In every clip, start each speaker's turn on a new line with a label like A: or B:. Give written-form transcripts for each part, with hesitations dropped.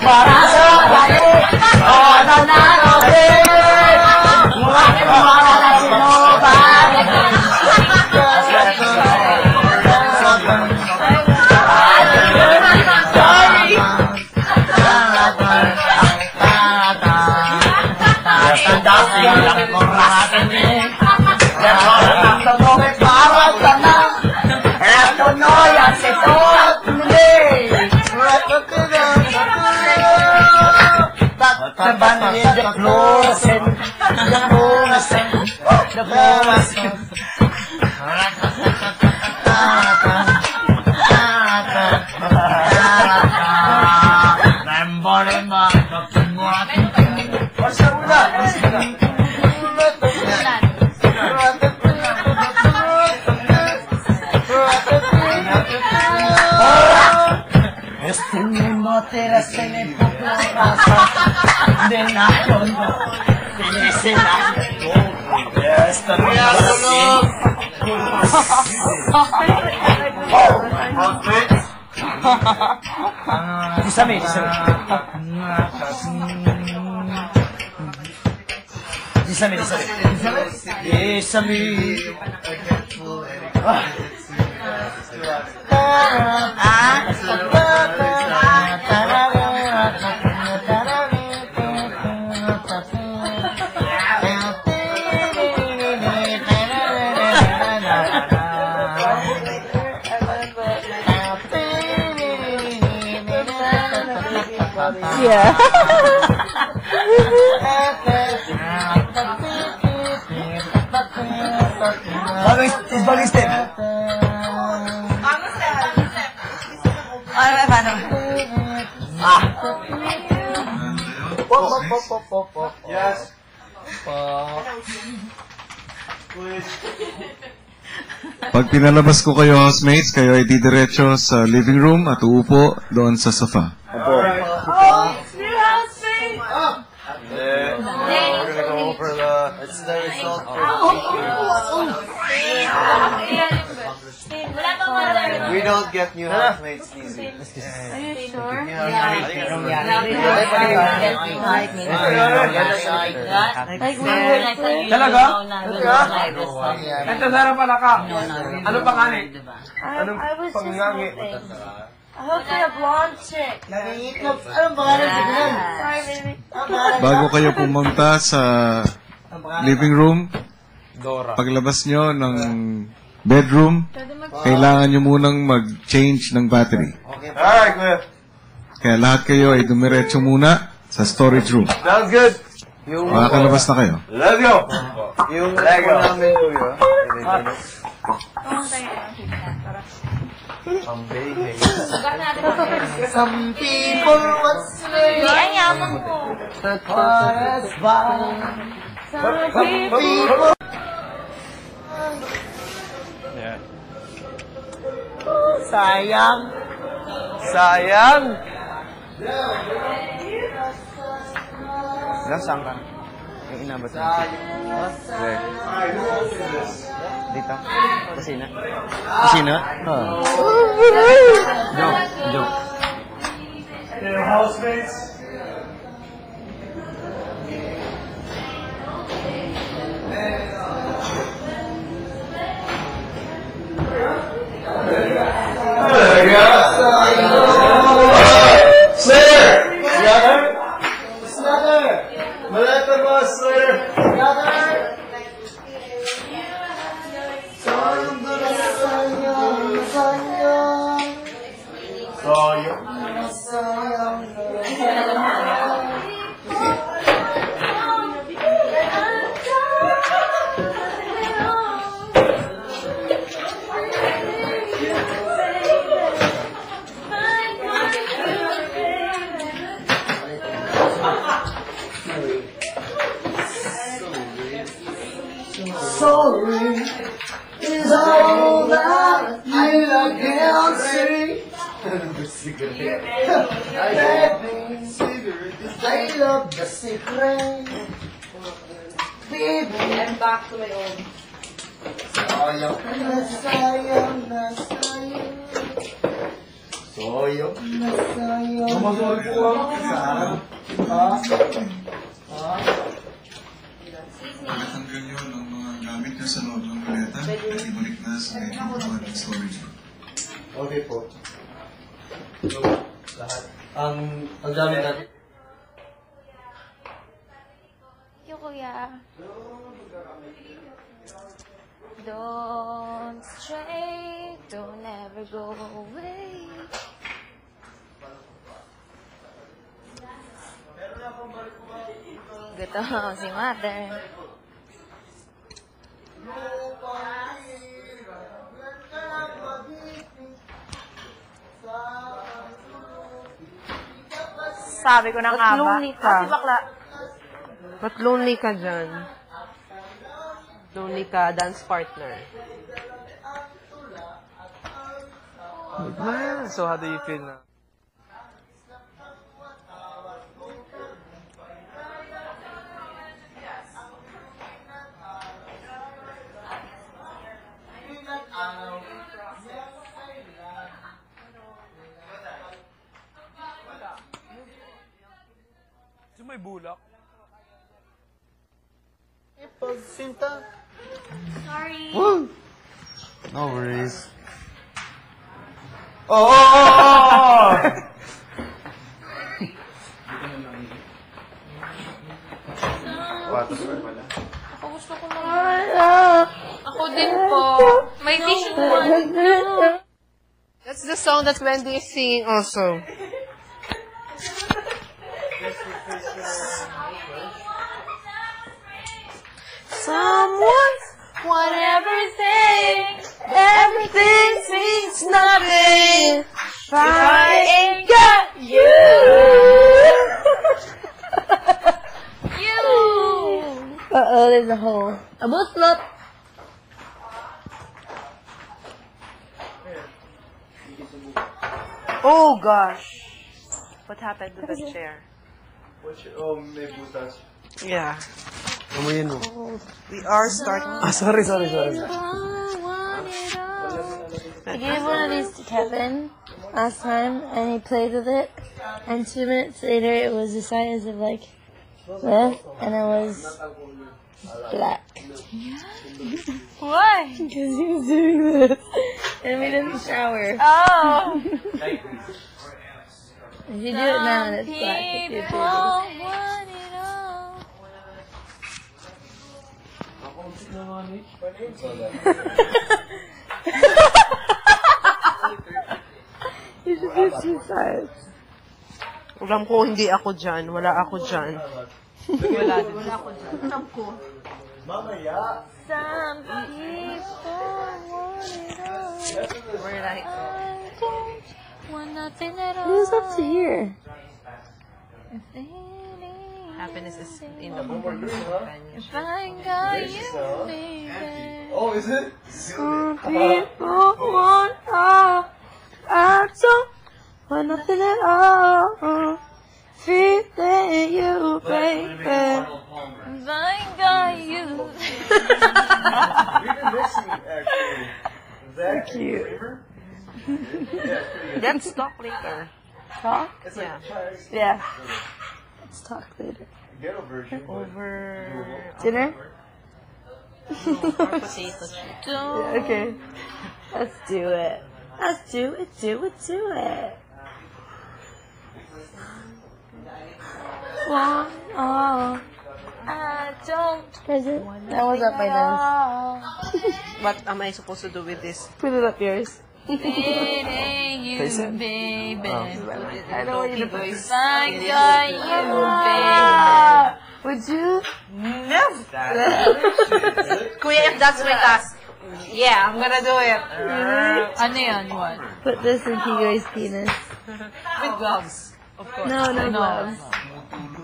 A: Marasa tayo, ano na natin, marala sinubat. Ang kuratan eh, ang tagomit para sana, eto no yan si Tot Nili. Taban ni the fluorescent, the fluorescent, the fluorescent. Rembo-rembo, kapunguat. Masa ulan, masa ulan. Moteras en el de Nación de escenario. Esta Dísame. Yeah. Bagay step. Ano paano? Pop. Yes.
B: Pag pinalabas ko kayo, housemates, kayo ay didiretso sa living room at uupo doon sa sofa.
A: Opo.
C: We don't get new housemates easy.
A: Are you sure?
D: Talaga? Ito, Sarah pala ka. Ano pangalan? Anong pangangi?
A: I hope you're a blonde chick. Sorry, baby.
B: Bago kayo pumunta sa living room, paglabas nyo ng bedroom, kailangan nyo munang mag-change ng battery.
C: Alright, kuya.
B: Kaya lahat kayo ay dumiretso muna sa storage room.
C: Sounds good.
B: Makakalabas na kayo.
C: Let's go. Yung namin, kuya. Ang baby.
A: Some people would say, the chorus by. Some people.
C: Yeah.
A: Sayang.
C: Nasaan ka? Yung inabot mo. Where? Dito? Kusina? Kusina? Joke.
D: Housemates.
A: Sorry is all that I can say. I love the secret. Baby, I'm back to my own. Sayang na sayang.
B: Pagkatanggal nyo ng mga gamit nyo sa loob ng maleta at ibalik na sa inyong storage room.
C: Okay po. So, lahat. Ang gamit natin.
E: Thank you, Kuya. Don't stray, don't ever go away. Gutom si Mother.
F: Sabi ko na nga ba?
A: lonely ka?
F: Si bakla.
A: Ba't lonely ka dyan? Lonely ka, dance partner.
D: So how do you feel now? May bulak.
E: Sorry.
C: No worries.
E: Ako gusto ko Ako din po. May tissue po.
A: That's the song that Wendy is singing also.
E: Someone, whatever thing, everything means nothing. If I ain't got you. You. Uh-oh, there's a hole. A buslot.
A: Oh gosh. What happened to the chair?
C: May butas.
A: Yeah.
C: Amoyin mo.
A: We are starting.
C: Sorry.
E: I gave one of these to Kevin last time, and he played with it. And 2 minutes later, it was the size of like this, and it was black. Why? Because he was doing this, and we didn't shower. Oh. If you do it now, and it's black. If you do You should do 2 sides.
A: Alam ko, hindi ako dyan. Wala ako dyan.
F: Wala ako dyan. Alam ko.
E: Some people want it all.
A: We're like,
E: I don't want nothing at all. It's up to here.
A: happiness is in the companionship.
E: If I got you, baby.
C: Oh, is it?
E: Some people want all. I don't want nothing at all. Feeling you, baby. If I got you.
C: We've been missing, actually.
E: So cute.
A: Let's talk later.
E: Talk?
C: It's like
E: Yeah. Let's talk later.
C: ghetto version.
A: Over
E: Dinner?
A: potato chips.
E: Yeah, okay. Let's do it. Let's do it. Want all. I don't. Present. That was up my nose.
A: What am I supposed to do with this?
E: Put it up yours.
F: Feeling you,
C: Face it?
F: baby.
E: I know what you're doing.
F: If I got you,
E: Would you?
A: No. Kuya, if that's my task, yeah, I'm gonna do it.
F: Ano yan? What?
E: Put this in Kigo's penis.
A: With gloves, of course.
E: No gloves.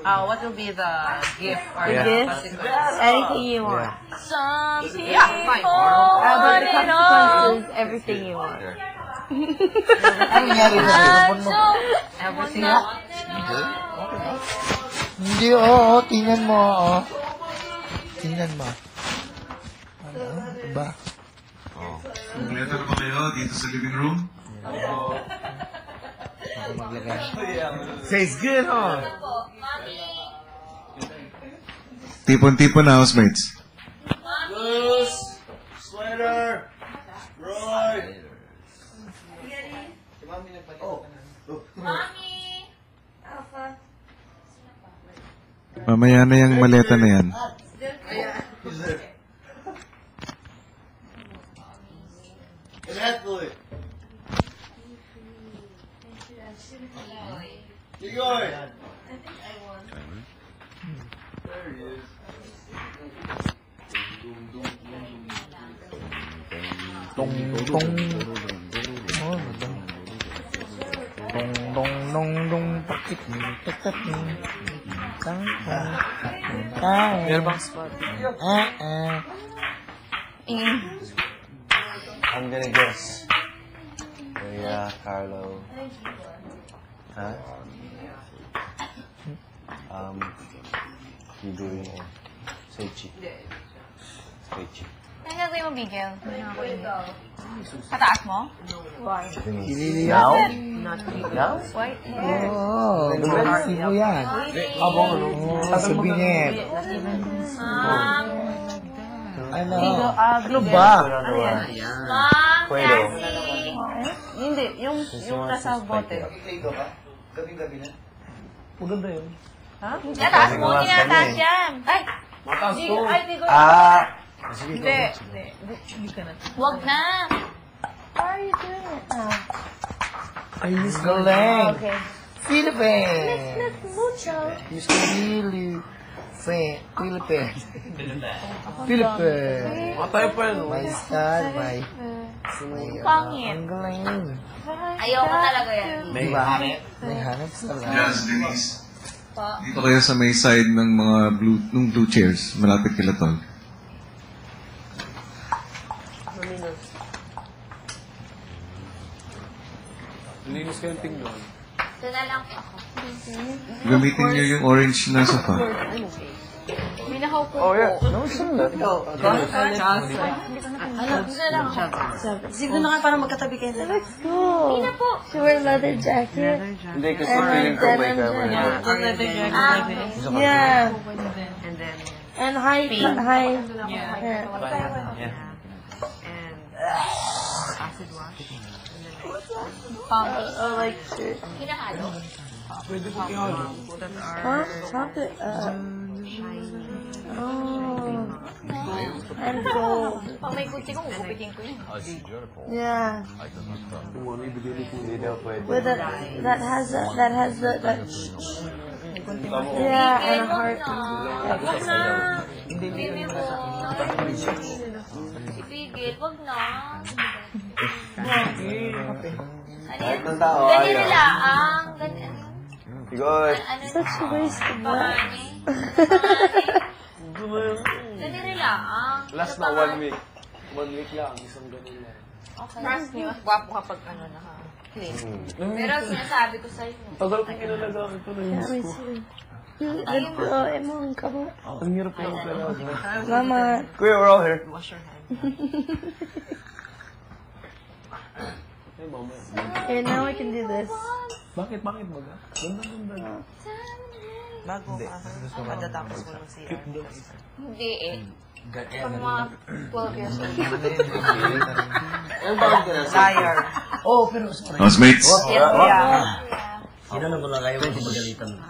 A: What will be the gift or
C: Yeah.
A: the
E: Gift?
A: consequence?
E: Anything you want.
F: Some people
A: Yeah, fine.
E: But the
F: want it all.
E: consequence is everything you want.
C: Ano nangyari sa
F: I
C: cellphone mo?
F: don't
A: Everything.
C: Hindi, oo. Tingnan mo, oo. Tingnan mo. Ano ba?
B: Kompleto na ba kayo dito sa living room?
A: Tastes good, huh?
B: Tipon-tipon na, housemates.
C: Sweater! Roy!
B: Mamaya na yung maleta na yan.
C: Exactly. Igor! There he is.
A: Dong, dong. Oh, dong. Dong, dong, dong, dong. Pakit. Taktat. Meron bang spot?
C: I'm gonna guess. Yeah, Carlo. Huh? You doing Seichi. Seichi.
F: Ano gagawin mo, Bigel? Pataas mo?
A: Kililiyaw?
C: Now?
A: Oo, sibo yan. Sabihin. Ano? Ano ba?
C: Cuero.
F: Hindi, yung nasa bote.
C: Gabi-gabi na.
A: Maganda yun.
F: Ha? Taas mo, tinataas yan. Ay! Tigo. Hindi. Huwag na.
E: Why are you doing it now?
A: Ayos galing.
E: Okay.
A: Philippines.
E: That's mucho.
A: Miss Philippines. Philippines. Philippines. May star, may...
F: Pangit.
A: Ang galing.
F: Ayoko talaga yan.
A: May hanap. May hanap sa
B: Yes, Denise. Dito kayo sa may side ng mga blue chairs, malapit kila Tol.
D: Linis ka yung tingnan.
F: Ito na lang ako.
B: Gamitin niyo yung orange na sofa.
F: May nakaupo
C: Oh, yeah.
F: po.
C: No, sure.
G: Siguro na kayo para magkatabi kayo.
E: Looks cool.
F: Hindi na po.
E: She wear leather jacket.
C: Hindi, kasi feeling ko may camera na.
E: Yeah.
G: And then,
E: And high. Yeah.
G: acid wash.
E: I like shit.
F: Hinahalo.
E: Huh? Chocolate. Oh. And gold.
F: Pag may kunti ko, gugupitin ko yun.
E: Yeah.
C: Hindi daw pwede.
E: With that has that yeah, and a heart.
F: Wag na. Baby mo. Ipigil, wag na.
C: Kahit ng tao,
F: Ganyan
C: ayaw.
F: nila ang... Ganyan.
C: Igor!
E: Such a waste of money.
F: Ganyan nila ang...
D: Last na 1 week. 1 week lang, isang ganun lang.
F: Trust me, mas gwapo kapag ano na ha. Pero sinasabi ko sa'yo.
D: Tagal ko kinalaga ito na
E: Yeah, me too. Emon, come on.
D: Ang hirap yung talaga.
E: Mama.
C: Kuya, we're all here.
G: Wash your hands.
D: Ay, mama.
E: Okay, now I can do this.
D: Bakit baga? Ganda.
G: Bago ka. Matatapos mo ng CR.
F: Hindi eh. Pag mga 12 years old.
C: Ano ba ang ganun?
G: Liar.
B: Housemates?
G: Yeah.
A: Sino na wala kayo magpagalitan?